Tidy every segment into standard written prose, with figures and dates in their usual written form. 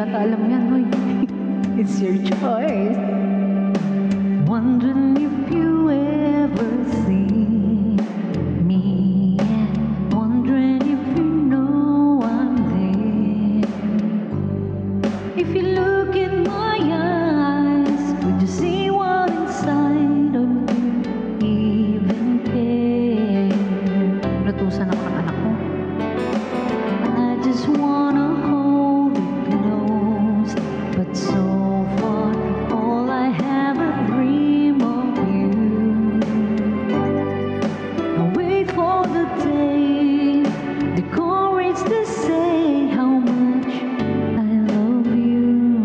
yata alam yan, hoy. It's your choice. Wondering if you ever see me, wondering if you know I'm there. If you look in my eyes, would you see what inside of you even care? Natusan ako ng anak mo. I just wanna hold you close, but so far all I have a dream of you. I wait for the day, the courage to say how much I love you.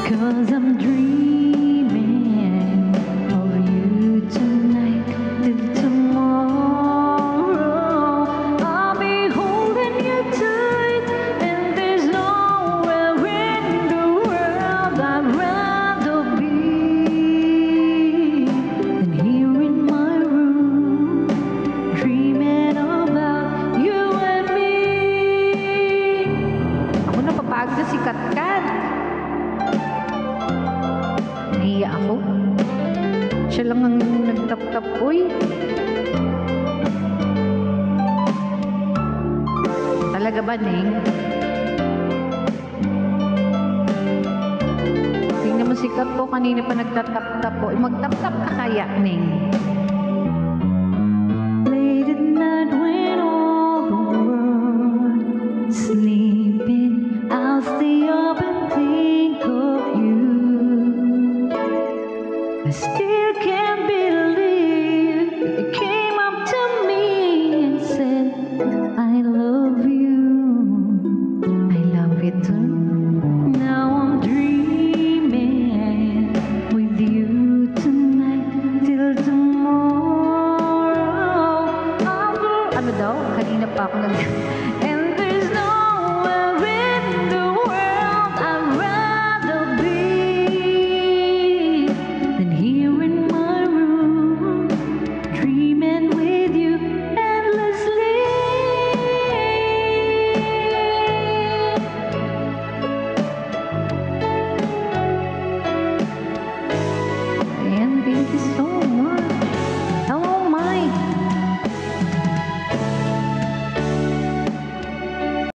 'Cause I'm dreaming of you tonight till tomorrow. I'll be holding you tight, and there's nowhere in the world I'd rather be than here in my room, dreaming about you and me. Ako napapagod na si Katkat. Nahiya ako. Siya lang ang nagtap-tap, uy. Talaga ba, Ning? Tingnan mo si Kat po, kanina pa nagtatap-tap po. Magtap-tap ka kaya, Ning? Late at night when all the world's sleeping, I'll stay up and think of you. I still can't believe that you came up to me and said, I love you. I love you too. Now I'm dreaming with you tonight till tomorrow. Ano daw? Kanina pa ako nag...